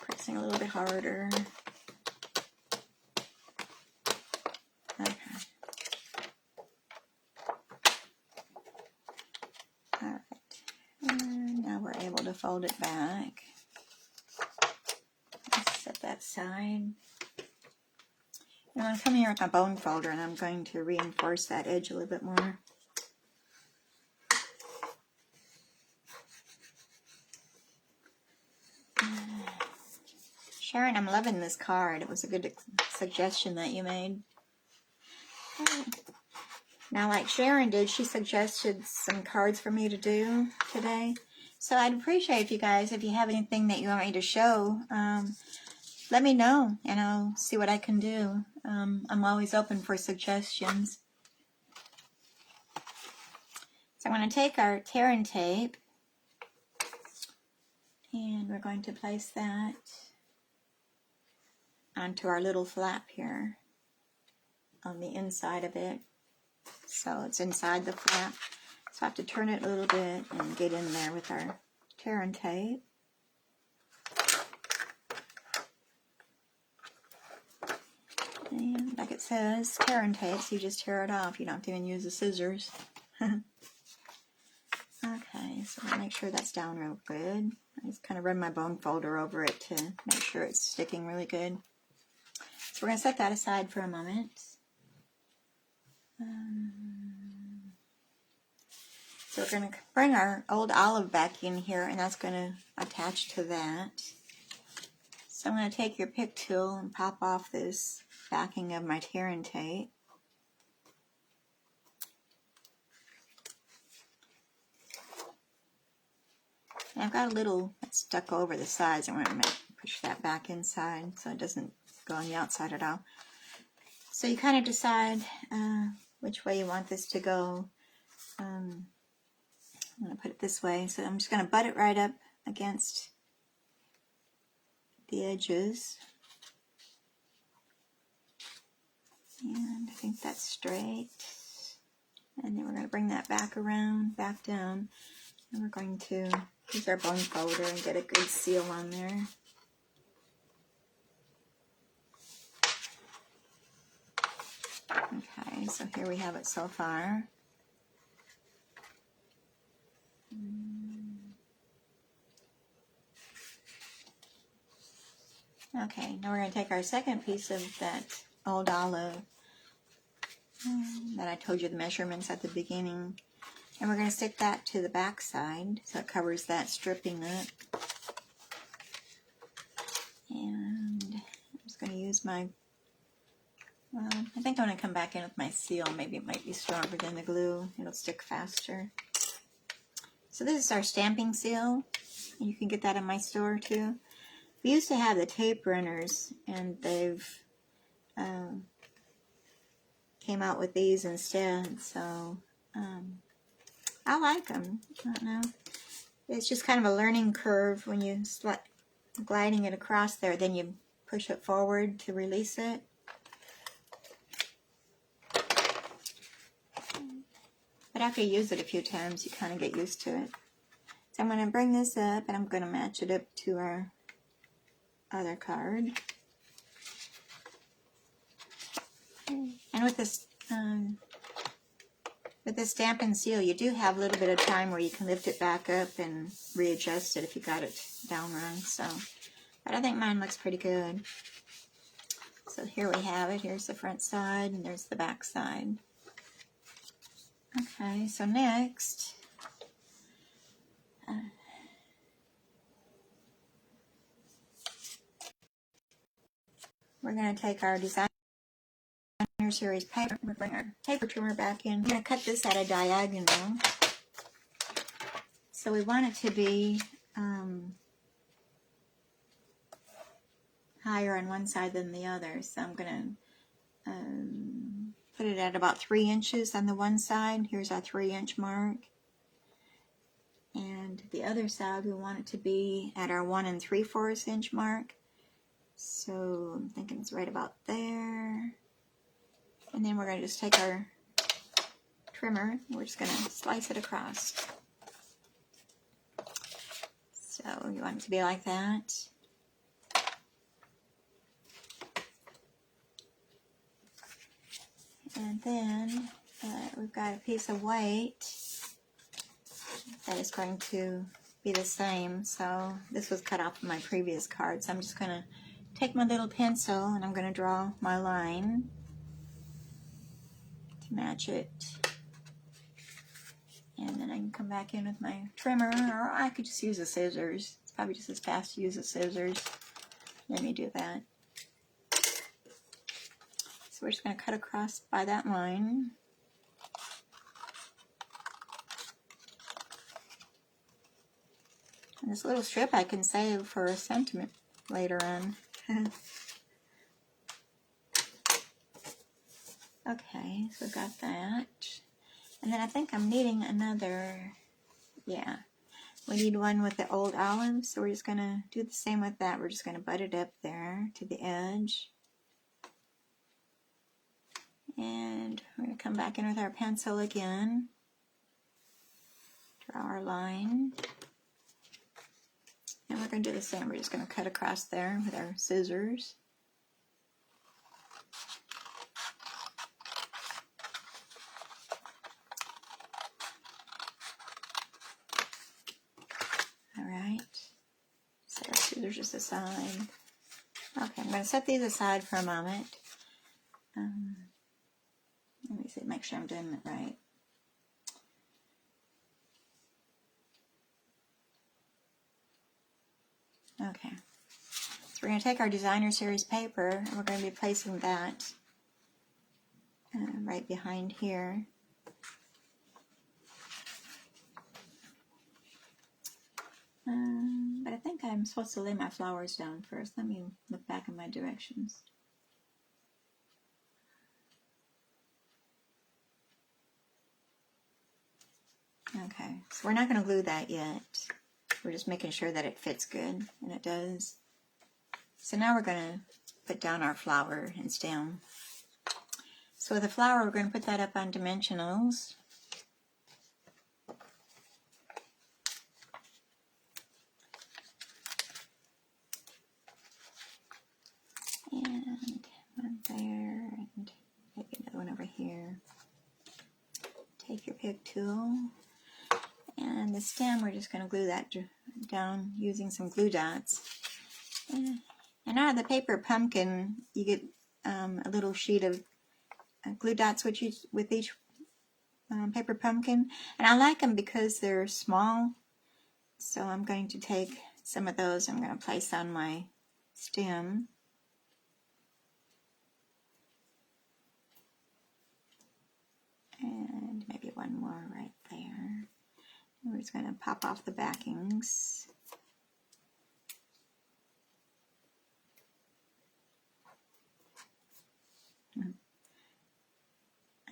Pressing a little bit harder. Okay. Alright. And now we're able to fold it back. Let's set that aside. I'm going to come here with my bone folder and I'm going to reinforce that edge a little bit more. Sharon, I'm loving this card. It was a good suggestion that you made. Now, like Sharon did, she suggested some cards for me to do today. So I'd appreciate if you guys, if you have anything that you want me to show, let me know and I'll see what I can do. I'm always open for suggestions. So I'm going to take our tear and tape and we're going to place that onto our little flap here on the inside of it. So it's inside the flap. So I have to turn it a little bit and get in there with our tear and tape. And like it says, tear and tape, so you just tear it off. You don't have to even use the scissors. Okay, so I'm going to make sure that's down real good. I just kind of run my bone folder over it to make sure it's sticking really good. So we're going to set that aside for a moment. So we're going to bring our old olive back in here, and that's going to attach to that. So I'm going to take your pick tool and pop off this backing of my tear and tape. And I've got a little that's stuck over the sides. I'm going to push that back inside so it doesn't go on the outside at all. So you kind of decide which way you want this to go. I'm going to put it this way. So I'm just going to butt it right up against the edges. And I think that's straight. And then we're going to bring that back around, back down. And we're going to use our bone folder and get a good seal on there. Okay, so here we have it so far. Okay, now we're going to take our second piece of that old olive that I told you the measurements at the beginning, and we're going to stick that to the back side so it covers that stripping up. And I'm just going to use my, well, I think I'm going to come back in with my seal. Maybe it might be stronger than the glue. It'll stick faster. So this is our stamping seal. You can get that in my store too. We used to have the tape runners, and they've came out with these instead, so I like them. I don't know. It's just kind of a learning curve when you gliding it across there, then you push it forward to release it. But after you use it a few times, you kind of get used to it. So I'm going to bring this up, and I'm going to match it up to our other card. And with this stamp and seal, you do have a little bit of time where you can lift it back up and readjust it if you got it down wrong. So, but I think mine looks pretty good. So here we have it. Here's the front side, and there's the back side. Okay, so next, we're going to take our Designer Series paper. We're going to bring our paper trimmer back in. We're going to cut this at a diagonal. So we want it to be higher on one side than the other. So I'm going to put it at about 3 inches on the one side. Here's our 3-inch mark. And the other side, we want it to be at our 1 3/4 inch mark. So I'm thinking it's right about there. And then we're going to just take our trimmer, and we're just going to slice it across. So you want it to be like that. And then we've got a piece of white that is going to be the same. So this was cut off of my previous card. So I'm just going to take my little pencil, and I'm going to draw my line to match it. And then I can come back in with my trimmer, or I could just use the scissors. It's probably just as fast to use the scissors. Let me do that. So we're just going to cut across by that line. And this little strip I can save for a sentiment later on. Okay, so we've got that. And then I think I'm needing another, yeah. We need one with the old olive, so we're just going to do the same with that. We're just going to butt it up there to the edge. And we're going to come back in with our pencil again. Draw our line. And we're going to do the same. We're just going to cut across there with our scissors. just aside. Okay, I'm going to set these aside for a moment. Let me see, make sure I'm doing it right. Okay, so we're going to take our designer series paper and we're going to be placing that right behind here. But I think I'm supposed to lay my flowers down first. Let me look back in my directions. Okay, so we're not going to glue that yet. We're just making sure that it fits good, and it does. So now we're going to put down our flower and stem. So with the flower, we're going to put that up on dimensionals. And one there, and maybe another one over here. Take your pick tool. And the stem, we're just going to glue that down using some glue dots. And out of the paper pumpkin, you get a little sheet of glue dots with each paper pumpkin. And I like them because they're small. So I'm going to take some of those. I'm going to place on my stem. And maybe one more right there. And we're just going to pop off the backings.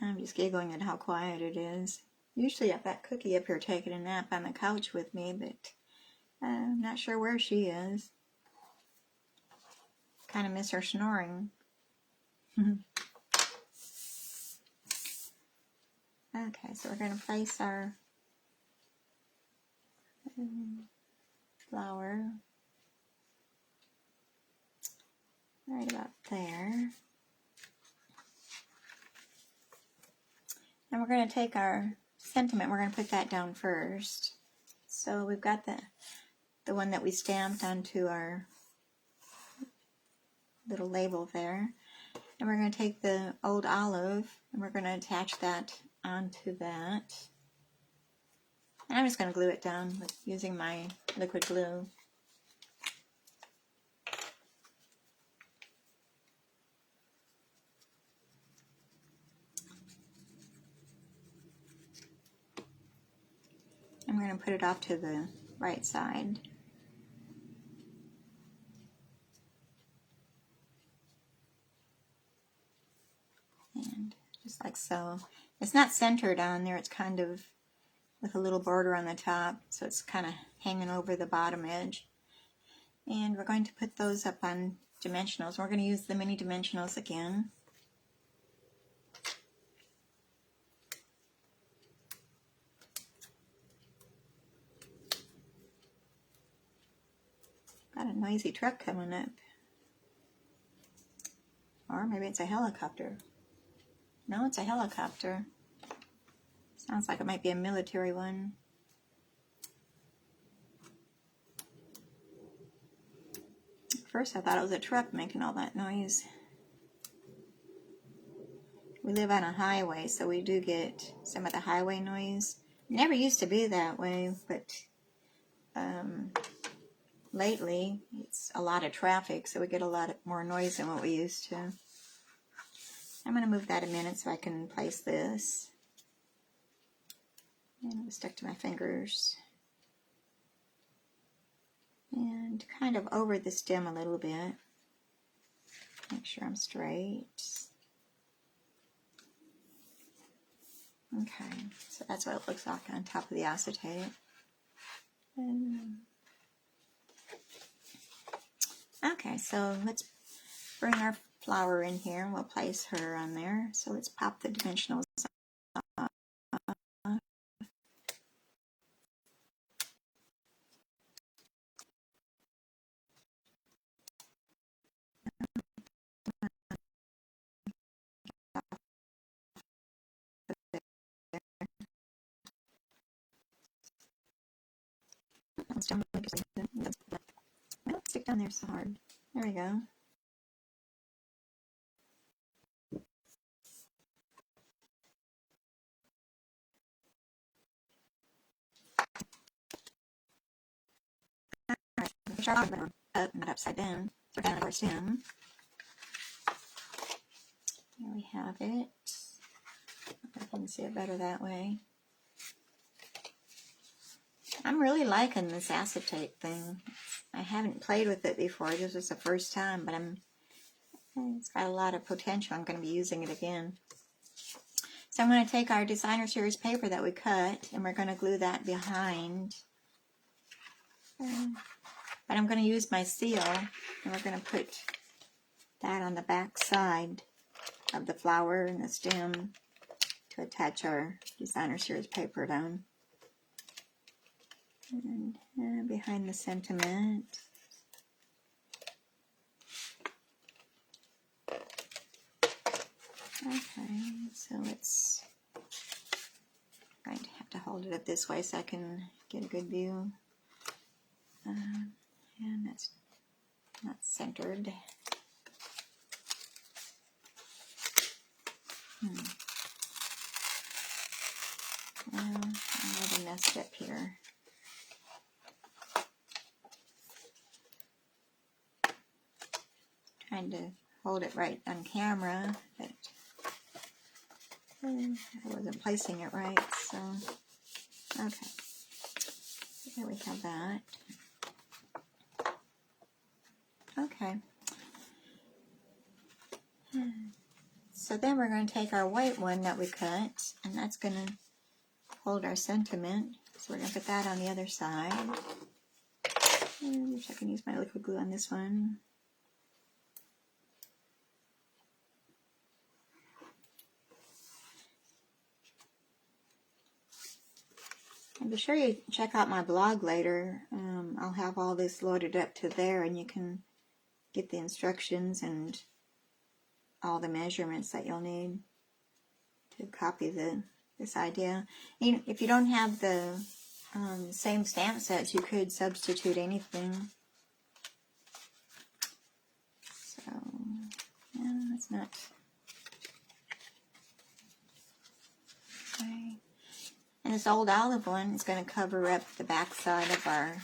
I'm just giggling at how quiet it is. Usually I've got Cookie up here taking a nap on the couch with me, but I'm not sure where she is. Kind of miss her snoring. Okay, so we're going to place our flower right about there. And we're going to take our sentiment, we're going to put that down first. So we've got the one that we stamped onto our little label there. And we're going to take the old olive and we're going to attach that onto that. And I'm just going to glue it down using my liquid glue. I'm going to put it off to the right side. And just like so. It's not centered on there, it's kind of with a little border on the top, so it's kind of hanging over the bottom edge. And we're going to put those up on dimensionals. We're going to use the mini dimensionals again. Got a noisy truck coming up. Or maybe it's a helicopter. No, it's a helicopter. Sounds like it might be a military one. At first I thought it was a truck making all that noise. We live on a highway, so we do get some of the highway noise. It never used to be that way, but lately it's a lot of traffic, so we get a lot more noise than what we used to. I'm going to move that a minute so I can place this. And it was stuck to my fingers. And kind of over the stem a little bit. Make sure I'm straight. Okay, so that's what it looks like on top of the acetate. Okay, so let's bring our flower in here and we'll place her on there. So let's pop the dimensionals off. Well, stick down there so hard. There we go. Alright, up, not upside down. So down at our stem. There we have it. I can see it better that way. I'm really liking this acetate thing. I haven't played with it before. This was the first time, but it's got a lot of potential. I'm going to be using it again. So I'm going to take our designer series paper that we cut, and we're going to glue that behind. But I'm going to use my seal, and we're going to put that on the back side of the flower and the stem to attach our designer series paper down. And behind the sentiment. Okay, so let's, I'm going to have to hold it up this way so I can get a good view. And that's not centered. Well, I'm really messed up here. Trying to hold it right on camera, but I wasn't placing it right, so okay. There we have that. Okay. So then we're going to take our white one that we cut, and that's going to hold our sentiment. So we're going to put that on the other side. And I can use my liquid glue on this one. And be sure you check out my blog later. I'll have all this loaded up to there, and you can get the instructions and all the measurements that you'll need to copy this idea. If you don't have the same stamp sets, you could substitute anything. So, yeah, that's not... Okay. And this old olive one is going to cover up the back side of our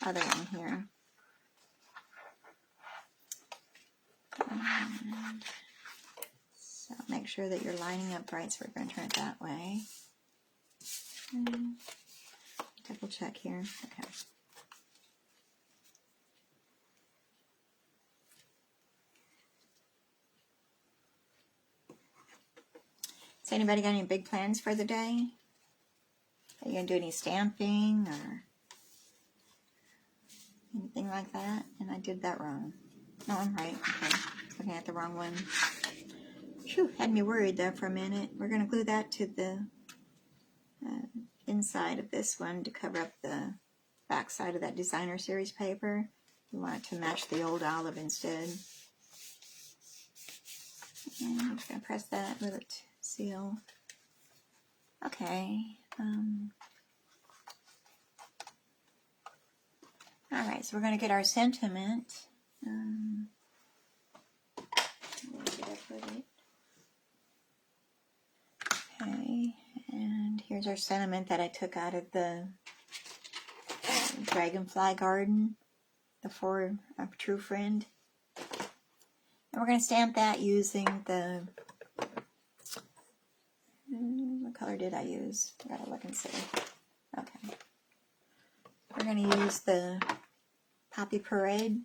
other one here. And so make sure that you're lining up right, so we're going to turn it that way. And double check here. Okay. Has anybody got any big plans for the day? Are you going to do any stamping or anything like that? And I did that wrong. No, I'm right. Okay. Looking at the wrong one. Phew, had me worried there for a minute. We're going to glue that to the inside of this one to cover up the back side of that designer series paper. We want it to match the old olive instead. And I'm just going to press that, let it seal. Okay. Alright, so we're going to get our sentiment. Where did I put it? Okay, and here's our sentiment that I took out of the Dragonfly Garden, the For a True Friend. And we're going to stamp that using the, what color did I use? I gotta look and see. Okay. We're going to use the Poppy Parade.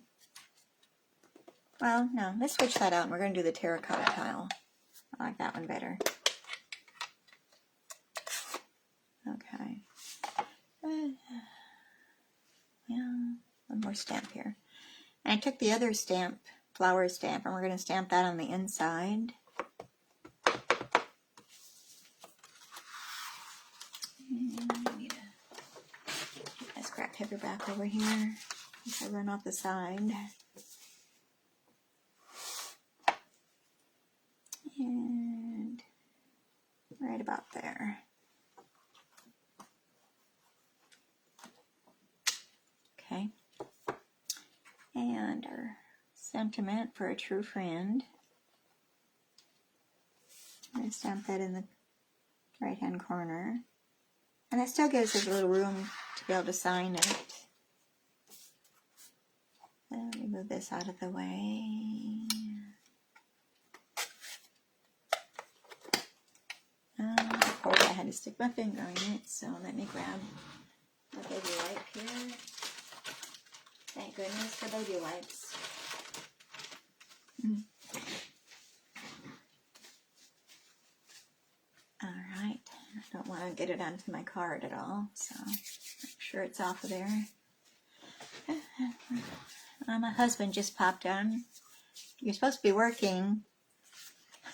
Well, no, let's switch that out and we're going to do the terracotta tile. I like that one better. Okay. Yeah, one more stamp here. And I took the other stamp, flower stamp, and we're going to stamp that on the inside. And I need to get my scrap paper back over here if I run off the side. And right about there. Okay. And our sentiment for a true friend. I'm going to stamp that in the right-hand corner. And that still gives us a little room to be able to sign it. Let me move this out of the way. Oh, I had to stick my finger in it, so let me grab a baby wipe here. Thank goodness for baby wipes. Alright, I don't want to get it onto my card at all, so make sure it's off of there. My husband just popped on. You're supposed to be working.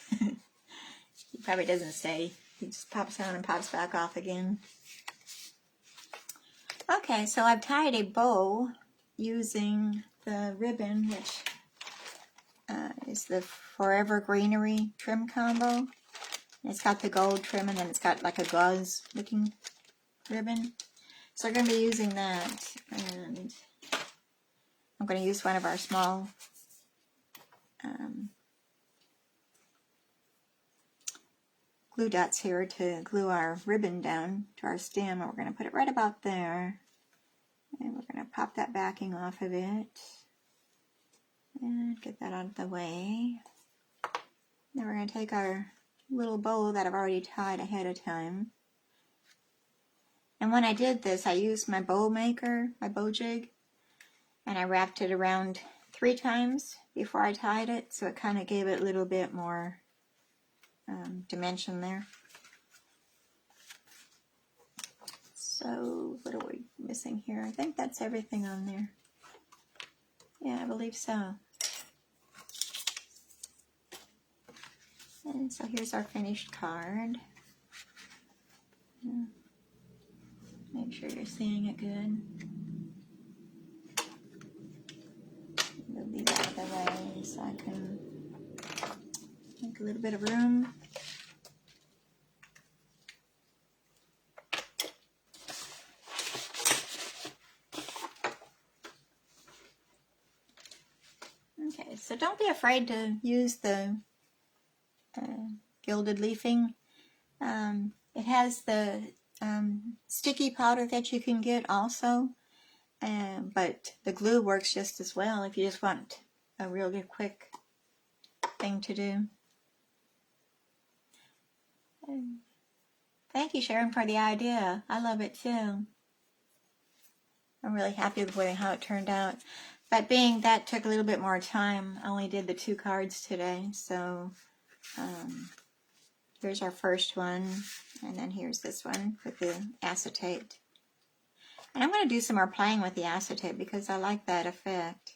He probably doesn't say. He just pops on and pops back off again. Okay, so I've tied a bow using the ribbon, which is the Forever Greenery trim combo. It's got the gold trim, and then it's got like a gauze looking ribbon. So we're going to be using that, and I'm going to use one of our small glue dots here to glue our ribbon down to our stem, and we're going to put it right about there. And we're going to pop that backing off of it and get that out of the way. Then we're going to take our little bow that I've already tied ahead of time. And when I did this, I used my bow maker, my bow jig, and I wrapped it around 3 times before I tied it, so it kind of gave it a little bit more dimension there. So what are we missing here? I think that's everything on there. Yeah, I believe so. And so here's our finished card. Make sure you're seeing it good. Move these out of the way so I can make a little bit of room. Okay, so don't be afraid to use the Gilded Leafing. It has the sticky powder that you can get also, but the glue works just as well if you just want a really quick thing to do. Thank you, Sharon, for the idea. I love it too. I'm really happy with how it turned out. But being that took a little bit more time, I only did the 2 cards today, so here's our first one, and then here's this one with the acetate. And I'm going to do some more playing with the acetate because I like that effect.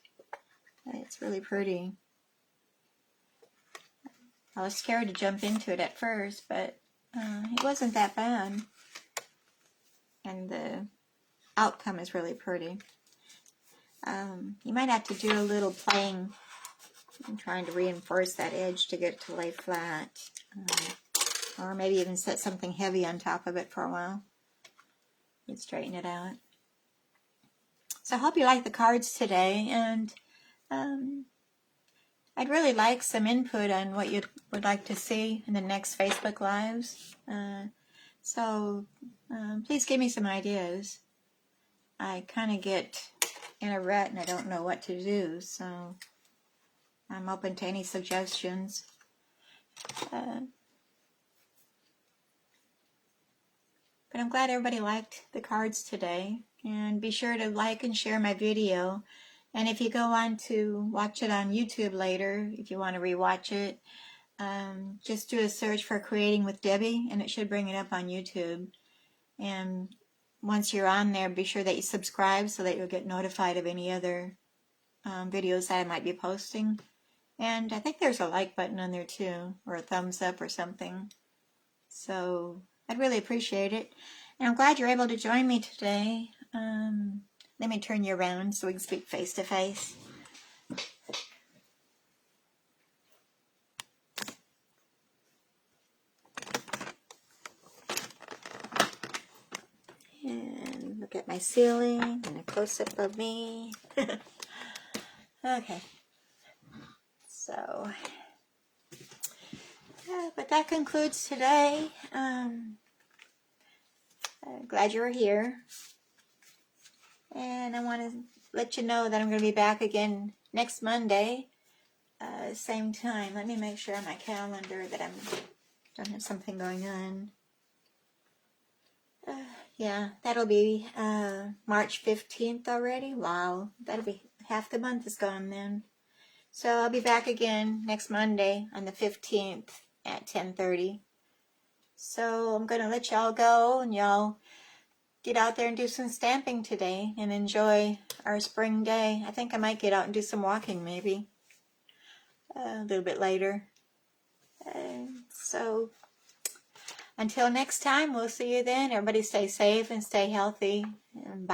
It's really pretty. I was scared to jump into it at first, but it wasn't that bad. And the outcome is really pretty. You might have to do a little playing. I'm trying to reinforce that edge to get it to lay flat. Or maybe even set something heavy on top of it for a while. And straighten it out. So I hope you like the cards today, and I'd really like some input on what you would like to see in the next Facebook Lives. So please give me some ideas. I kind of get in a rut and I don't know what to do, so I'm open to any suggestions. But I'm glad everybody liked the cards today. And be sure to like and share my video. And if you go on to watch it on YouTube later, if you want to rewatch it, just do a search for Creating with Debbie, and it should bring it up on YouTube. And once you're on there, be sure that you subscribe so that you'll get notified of any other videos that I might be posting. And I think there's a like button on there too, or a thumbs up or something. So I'd really appreciate it. And I'm glad you're able to join me today. Let me turn you around so we can speak face to face. And look at my ceiling and a close-up of me. Okay. So, but that concludes today. Glad you were here. And I want to let you know that I'm going to be back again next Monday, same time. Let me make sure on my calendar that I don't have something going on. Yeah, that'll be March 15th already. Wow, that'll be half the month is gone then. So I'll be back again next Monday on the 15th at 10:30. So I'm going to let y'all go, and y'all get out there and do some stamping today and enjoy our spring day. I think I might get out and do some walking maybe a little bit later. So until next time, we'll see you then. Everybody stay safe and stay healthy. And bye.